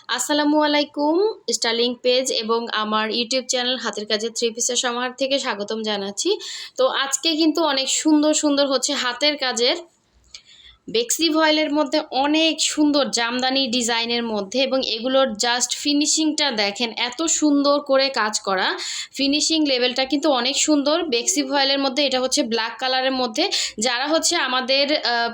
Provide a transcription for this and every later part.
আসসালামু আলাইকুম। Styling page এবং আমার ইউটিউব চ্যানেল হাতের কাজের থ্রি পিসের সমাহার থেকে স্বাগতম জানাচ্ছি। তো আজকে কিন্তু অনেক সুন্দর সুন্দর হচ্ছে হাতের কাজের বেক্সি ভয়েলের মধ্যে অনেক সুন্দর জামদানি ডিজাইনের মধ্যে, এবং এগুলোর জাস্ট ফিনিশিংটা দেখেন, এত সুন্দর করে কাজ করা। ফিনিশিং লেভেলটা কিন্তু অনেক সুন্দর। বেক্সি ভয়েলের মধ্যে এটা হচ্ছে ব্ল্যাক কালারের মধ্যে। যারা হচ্ছে আমাদের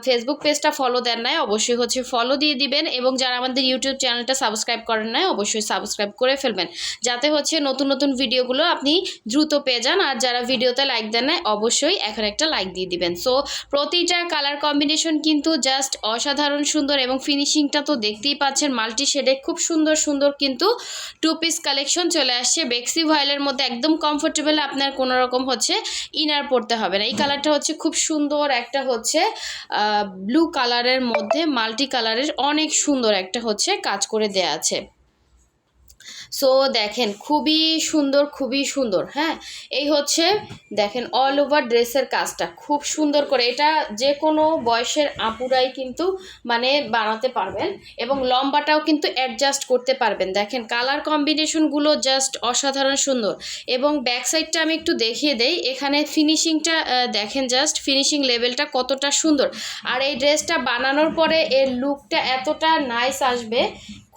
ফেসবুক পেজটা ফলো দেন নাই, অবশ্যই হচ্ছে ফলো দিয়ে দিবেন, এবং যারা আমাদের ইউটিউব চ্যানেলটা সাবস্ক্রাইব করেন নাই, অবশ্যই সাবস্ক্রাইব করে ফেলবেন, যাতে হচ্ছে নতুন নতুন ভিডিওগুলো আপনি দ্রুত পেয়ে যান। আর যারা ভিডিওতে লাইক দেন নাই, অবশ্যই এখন একটা লাইক দিয়ে দিবেন। সো প্রতিটা কালার কম্বিনেশন কিন্তু জাস্ট অসাধারণ সুন্দর, এবং ফিনিশিংটা তো দেখতেই পাচ্ছেন মাল্টি শেডে খুব সুন্দর সুন্দর কিন্তু টু পিস কালেকশন চলে আসছে বেক্সি ভয়েলের মধ্যে। একদম কমফোর্টেবল, আপনার কোনো রকম হচ্ছে ইনার পড়তে হবে না। এই কালারটা হচ্ছে খুব সুন্দর, একটা হচ্ছে ব্লু কালারের মধ্যে মাল্টি কালারের অনেক সুন্দর একটা হচ্ছে কাজ করে দেয়া আছে। সো দেখেন খুবই সুন্দর, খুবই সুন্দর। হ্যাঁ, এই হচ্ছে দেখেন অল ওভার ড্রেসের কাজটা খুব সুন্দর করে, এটা যে কোনো বয়সের আপুরাই কিন্তু মানে বানাতে পারবেন, এবং লম্বাটাও কিন্তু অ্যাডজাস্ট করতে পারবেন। দেখেন কালার কম্বিনেশনগুলো জাস্ট অসাধারণ সুন্দর। এবং ব্যাক সাইডটা আমি একটু দেখিয়ে দেই, এখানে ফিনিশিংটা দেখেন, জাস্ট ফিনিশিং লেভেলটা কতটা সুন্দর। আর এই ড্রেসটা বানানোর পরে এর লুকটা এতটা নাইস আসবে,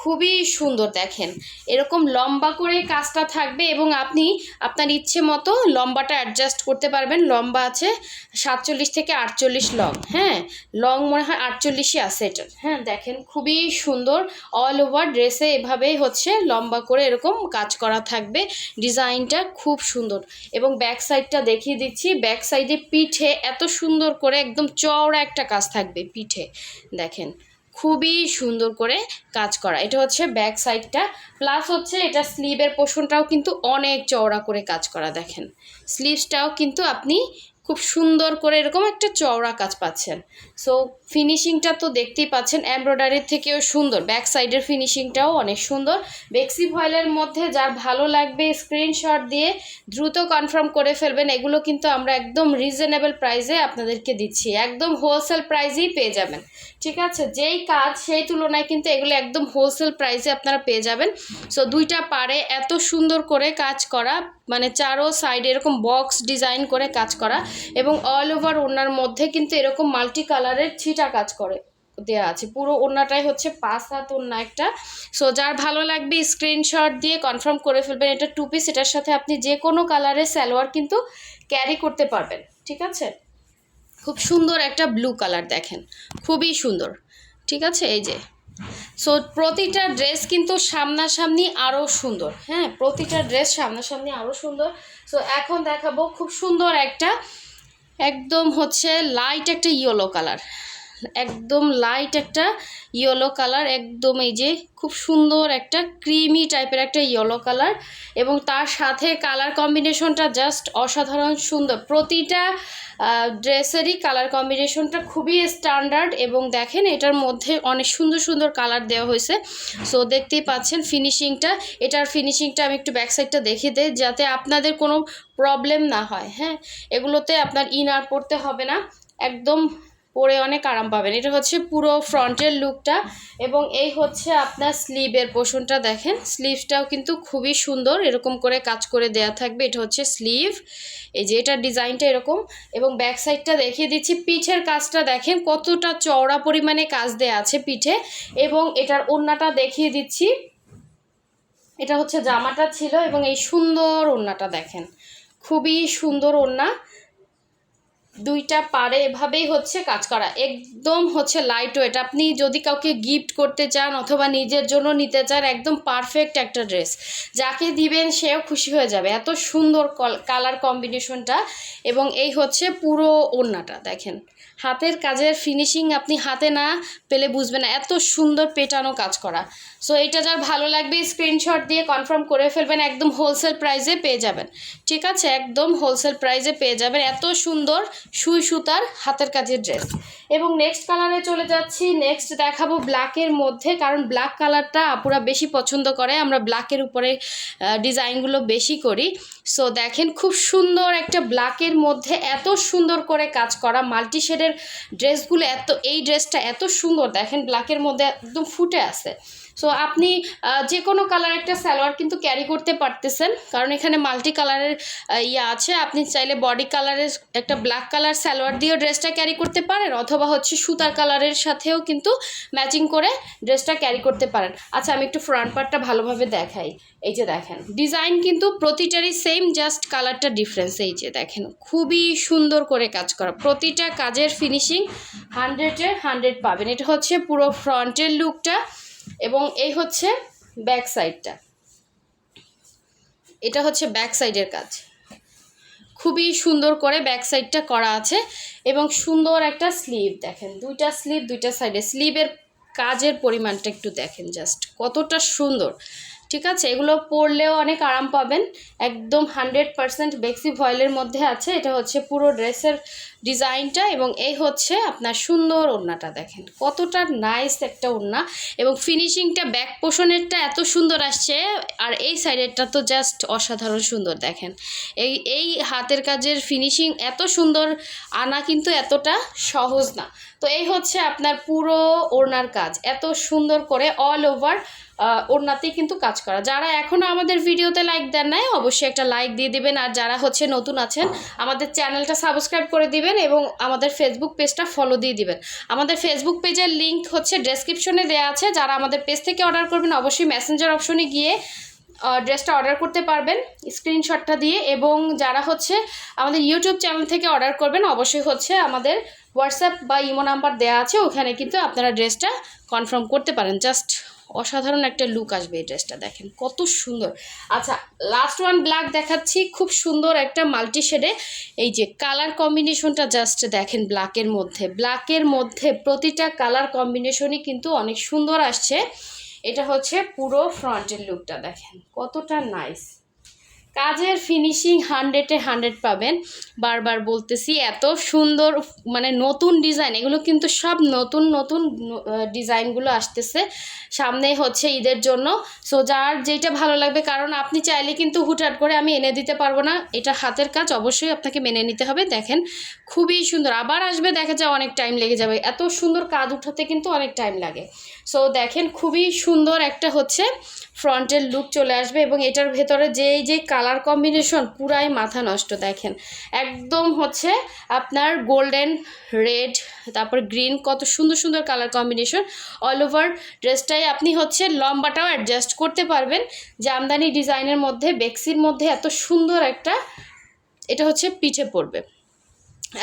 খুবই সুন্দর। দেখেন এরকম লম্বা করে কাজটা থাকবে, এবং আপনি আপনার ইচ্ছে মতো লম্বাটা অ্যাডজাস্ট করতে পারবেন। লম্বা আছে 47 থেকে 48 লং। হ্যাঁ, লং মনে হয় 48ই আছে এটা। হ্যাঁ, দেখেন খুবই সুন্দর। অল ওভার ড্রেসে এভাবেই হচ্ছে লম্বা করে এরকম কাজ করা থাকবে। ডিজাইনটা খুব সুন্দর। এবং ব্যাক সাইডটা দেখিয়ে দিচ্ছি। ব্যাক সাইডে পিঠে এত সুন্দর করে একদম চওড়া একটা কাজ থাকবে পিঠে। দেখেন খুবই সুন্দর করে কাজ করা। এটা হচ্ছে ব্যাক সাইডটা, প্লাস হচ্ছে এটা স্লিভের পোর্শনটাও কিন্তু অনেক চওড়া করে কাজ করা। দেখেন স্লিভসটাও কিন্তু আপনি খুব সুন্দর করে এরকম একটা চওড়া কাজ পাচ্ছেন। সো ফিনিশিংটা তো দেখতেই পাচ্ছেন, এমব্রয়ডারির থেকেও সুন্দর। ব্যাক সাইডের ফিনিশিংটাও অনেক সুন্দর। বেক্সি ভয়েলের মধ্যে যার ভালো লাগবে স্ক্রিনশট দিয়ে দ্রুত কনফার্ম করে ফেলবেন। এগুলো কিন্তু আমরা একদম রিজনেবল প্রাইসে আপনাদেরকে দিচ্ছি, একদম হোলসেল প্রাইসেই পেয়ে যাবেন। ঠিক আছে, যেই কাজ সেই তুলনায় কিন্তু এগুলো একদম হোলসেল প্রাইসে আপনারা পেয়ে যাবেন। সো দুইটা পারে এত সুন্দর করে কাজ করা, মানে চারো সাইডে এরকম বক্স ডিজাইন করে কাজ করা, এবং অল ওভার ওড়নার মধ্যে কিন্তু এরকম মাল্টি কালারের ছিটা কাজ করে দেওয়া আছে। পুরো ওড়নাটাই হচ্ছে 5 হাত ওড়না একটা। সো যার ভালো লাগবে স্ক্রিনশট দিয়ে কনফার্ম করে ফেলবেন। এটা টু পিস, এটার সাথে আপনি যে কোনো কালারের সালোয়ার কিন্তু ক্যারি করতে পারবেন। ঠিক আছে, খুব সুন্দর একটা ব্লু কালার, দেখেন খুবই সুন্দর। ঠিক আছে, এই যে। সো প্রতিটা ড্রেস কিন্তু সামনাসামনি আরও সুন্দর। হ্যাঁ, প্রতিটা ড্রেস সামনাসামনি আরও সুন্দর। সো এখন দেখাবো খুব সুন্দর একটা, একদম হচ্ছে লাইট একটা ইয়েলো কালার, একদম লাইট একটা ইয়েলো কালার, একদম এই যে খুব সুন্দর একটা ক্রিমি টাইপের একটা ইয়েলো কালার, এবং তার সাথে কালার কম্বিনেশনটা জাস্ট অসাধারণ সুন্দর। প্রতিটা ড্রেসেরই কালার কম্বিনেশনটা খুবই স্ট্যান্ডার্ড, এবং দেখেন এটার মধ্যে অনেক সুন্দর সুন্দর কালার দেওয়া হয়েছে। সো দেখতেই পাচ্ছেন ফিনিশিংটা, এটার ফিনিশিংটা আমি একটু ব্যাক সাইডটা দেখিয়ে দিই, যাতে আপনাদের কোনো প্রবলেম না হয়। হ্যাঁ, এগুলোতে আপনার ইনার পড়তে হবে না, একদম পরে অনেক আরাম পাবেন। এটা হচ্ছে পুরো ফ্রন্টের লুকটা, এবং এই হচ্ছে আপনার স্লিভের পোর্শনটা। দেখেন স্লিভসটাও কিন্তু খুবই সুন্দর, এরকম করে কাজ করে দেয়া থাকবে। এটা হচ্ছে স্লিভ, এই যে এটার ডিজাইনটা এরকম। এবং ব্যাক সাইডটা দেখিয়ে দিচ্ছি, পিঠের কাজটা দেখেন কতটা চওড়া পরিমাণে কাজ দেয়া আছে পিঠে। এবং এটার ওড়নাটা দেখিয়ে দিচ্ছি, এটা হচ্ছে জামাটা ছিল, এবং এই সুন্দর ওড়নাটা দেখেন, খুবই সুন্দর ওড়না। দুইটা পারে এভাবেই হচ্ছে কাজ করা, একদম হচ্ছে লাইট ওয়েট। আপনি যদি কাউকে গিফট করতে চান অথবা নিজের জন্য নিতে চান, একদম পারফেক্ট একটা ড্রেস, যাকে দিবেন সেও খুশি হয়ে যাবে। এত সুন্দর কালার কম্বিনেশনটা। এবং এই হচ্ছে পুরো ওড়নাটা দেখেন, হাতের কাজের ফিনিশিং আপনি হাতে না পেলে বুঝবেন না, এত সুন্দর পেটানো কাজ করা। সো এটা যার ভালো লাগবে স্ক্রিনশট দিয়ে কনফার্ম করে ফেলবেন, একদম হোলসেল প্রাইসে পেয়ে যাবেন। ঠিক আছে, একদম হোলসেল প্রাইসে পেয়ে যাবেন এত সুন্দর সুই সুতার হাতের কাজের ড্রেস। এবং নেক্সট কালারে চলে যাচ্ছি। নেক্সট দেখাবো ব্ল্যাকের মধ্যে, কারণ ব্ল্যাক কালারটা আপুরা বেশি পছন্দ করে, আমরা ব্ল্যাকের উপরে ডিজাইনগুলো বেশি করি। সো দেখেন খুব সুন্দর একটা ব্ল্যাকের মধ্যে এত সুন্দর করে কাজ করা মাল্টি শেডের ড্রেসগুলো, এই ড্রেসটা এত সুন্দর। দেখেন ব্ল্যাকের মধ্যে একদম ফুটে আছে। সো আপনি যে কোনো কালার একটা সালোয়ার কিন্তু ক্যারি করতে পারতেছেন, কারণ এখানে মাল্টি কালারের আছে। আপনি চাইলে বডি কালারের একটা ব্ল্যাক কালার সালোয়ার দিয়েও ড্রেসটা ক্যারি করতে পারেন, অথবা হচ্ছে সুতার কালারের সাথেও কিন্তু ম্যাচিং করে ড্রেসটা ক্যারি করতে পারেন। আচ্ছা, আমি একটু ফ্রন্ট পার্টটা ভালোভাবে দেখাই। এই যে দেখেন, ডিজাইন কিন্তু প্রতিটারই সেম, জাস্ট কালারটা ডিফারেন্স। এই যে দেখেন, খুবই সুন্দর করে কাজ করা, প্রতিটা কাজের ফিনিশিং 100-এর 100 পাবেন। এটা হচ্ছে পুরো ফ্রন্টের লুকটা, এবং এই হচ্ছে ব্যাক সাইডটা। এটা হচ্ছে ব্যাক সাইডের কাজ, খুবই সুন্দর করে ব্যাক সাইডটা করা আছে, এবং সুন্দর একটা স্লিভ দেখেন, দুইটা স্লিভ, দুইটা সাইডে স্লিভের কাজের পরিমাণটা একটু দেখেন, জাস্ট কতটা সুন্দর। ঠিক আছে, এগুলো পরলেও অনেক আরাম পাবেন, একদম 100% বেক্সি ভয়েলের মধ্যে আছে। এটা হচ্ছে পুরো ড্রেসের ডিজাইনটা, এবং এই হচ্ছে আপনার সুন্দর ওড়নাটা দেখেন, কতটা নাইস একটা ওড়না, এবং ফিনিশিংটা ব্যাক পোর্শনেরটা এত সুন্দর আসছে, আর এই সাইডেরটা তো জাস্ট অসাধারণ সুন্দর। দেখেন এই হাতের কাজের ফিনিশিং এত সুন্দর আনা কিন্তু এতটা সহজ না। তো এই হচ্ছে আপনার পুরো ওড়নার কাজ, এত সুন্দর করে অল ওভার ওড়নাতেই কিন্তু কাজ করা। যারা এখনও আমাদের ভিডিওতে লাইক দেন নাই, অবশ্যই একটা লাইক দিয়ে দিবেন, আর যারা হচ্ছে নতুন আছেন আমাদের চ্যানেলটা সাবস্ক্রাইব করে দিবেন, এবং আমাদের ফেসবুক পেজটা ফলো দিয়ে দিবেন। আমাদের ফেসবুক পেজের লিঙ্ক হচ্ছে ডেসক্রিপশনে দেওয়া আছে। যারা আমাদের পেজ থেকে অর্ডার করবেন, অবশ্যই মেসেঞ্জার অপশনে গিয়ে ড্রেসটা অর্ডার করতে পারবেন স্ক্রিনশটটা দিয়ে, এবং যারা হচ্ছে আমাদের ইউটিউব চ্যানেল থেকে অর্ডার করবেন, অবশ্যই হচ্ছে আমাদের হোয়াটসঅ্যাপ বা ইমো নাম্বার দেওয়া আছে, ওখানে কিন্তু আপনারা ড্রেসটা কনফার্ম করতে পারেন। জাস্ট অসাধারণ একটা লুক আসবে এই ড্রেসটা, দেখেন কত সুন্দর। আচ্ছা, লাস্ট ওয়ান ব্ল্যাক দেখাচ্ছি, খুব সুন্দর একটা মাল্টি শেডে। এই যে কালার কম্বিনেশনটা জাস্ট দেখেন, ব্ল্যাকের মধ্যে প্রতিটা কালার কম্বিনেশনই কিন্তু অনেক সুন্দর আসছে। এটা হচ্ছে পুরো ফ্রন্টের লুকটা, দেখেন কতটা নাইস, কাজের ফিনিশিং 100-এ 100 পাবেন। বারবার বলতেছি, এত সুন্দর, মানে নতুন ডিজাইন, এগুলো কিন্তু সব নতুন নতুন ডিজাইনগুলো আসতেছে সামনে হচ্ছে ঈদের জন্য। সো যার যেটা ভালো লাগবে, কারণ আপনি চাইলে কিন্তু হুটহাট করে আমি এনে দিতে পারবো না, এটা হাতের কাজ, অবশ্যই আপনাকে মেনে নিতে হবে। দেখেন খুবই সুন্দর, আবার আসবে দেখা যায় অনেক টাইম লেগে যাবে, এত সুন্দর কাজ উঠাতে কিন্তু অনেক টাইম লাগে। সো দেখেন খুবই সুন্দর একটা হচ্ছে ফ্রন্টের লুক চলে আসবে, এবং এটার ভেতরে যে কালার কম্বিনেশন পুরাই মাথা নষ্ট। দেখেন একদম হচ্ছে আপনার গোল্ডেন রেড, তারপর গ্রিন, কত সুন্দর সুন্দর কালার কম্বিনেশন। অল ওভার ড্রেসটাই আপনি হচ্ছে লম্বাটাও অ্যাডজাস্ট করতে পারবেন, জামদানি ডিজাইনের মধ্যে, বেক্সির মধ্যে এত সুন্দর একটা, এটা হচ্ছে পিঠে পড়বে,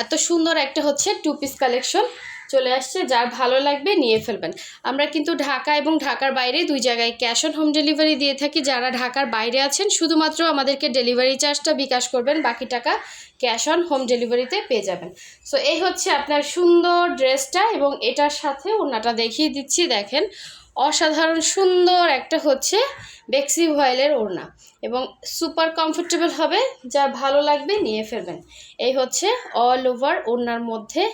এত সুন্দর একটা হচ্ছে 2 পিস কালেকশন চলে আসছে। যার ভালো লাগবে নিয়ে ফেলবেন। আমরা কিন্তু ঢাকা এবং ঢাকার বাইরে 2 জায়গায় ক্যাশ অন হোম ডেলিভারি দিয়ে থাকি। যারা ঢাকার বাইরে আছেন শুধুমাত্র আমাদেরকে ডেলিভারি চার্জটা বিকাশ করবেন, বাকি টাকা ক্যাশ অন হোম ডেলিভারিতে পেয়ে যাবেন। সো এই হচ্ছে আপনার সুন্দর ড্রেসটা, এবং এটার সাথে ওড়নাটা দেখিয়ে দিচ্ছি। দেখেন অসাধারণ সুন্দর একটা হচ্ছে বেক্সি ভয়েলের ওড়না, এবং সুপার কমফোর্টেবল হবে, যা ভালো লাগবে নিয়ে ফেলবেন। এই হচ্ছে অল ওভার ওড়নার মধ্যে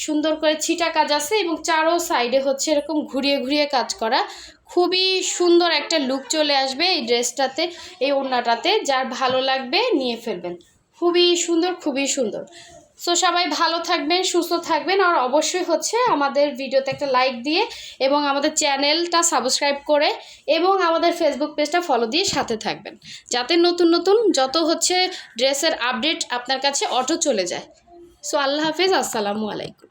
সুন্দর করে ছিটা কাজ আছে, এবং চারো সাইডে হচ্ছে এরকম ঘুরিয়ে ঘুরিয়ে কাজ করা, খুবই সুন্দর একটা লুক চলে আসবে এই ড্রেসটাতে, এই ওড়নাটাতে। যার ভালো লাগবে নিয়ে ফেলবেন, খুবই সুন্দর, খুবই সুন্দর। সো সবাই ভালো থাকবেন, সুস্থ থাকবেন, আর অবশ্যই হচ্ছে আমাদের ভিডিওতে একটা লাইক দিয়ে, এবং আমাদের চ্যানেলটা সাবস্ক্রাইব করে, এবং আমাদের ফেসবুক পেজটা ফলো দিয়ে সাথে থাকবেন, যাতে নতুন নতুন যত হচ্ছে ড্রেসের আপডেট আপনার কাছে অটো চলে যায়। সো আল্লাহ হাফেজ, আসসালামু আলাইকুম।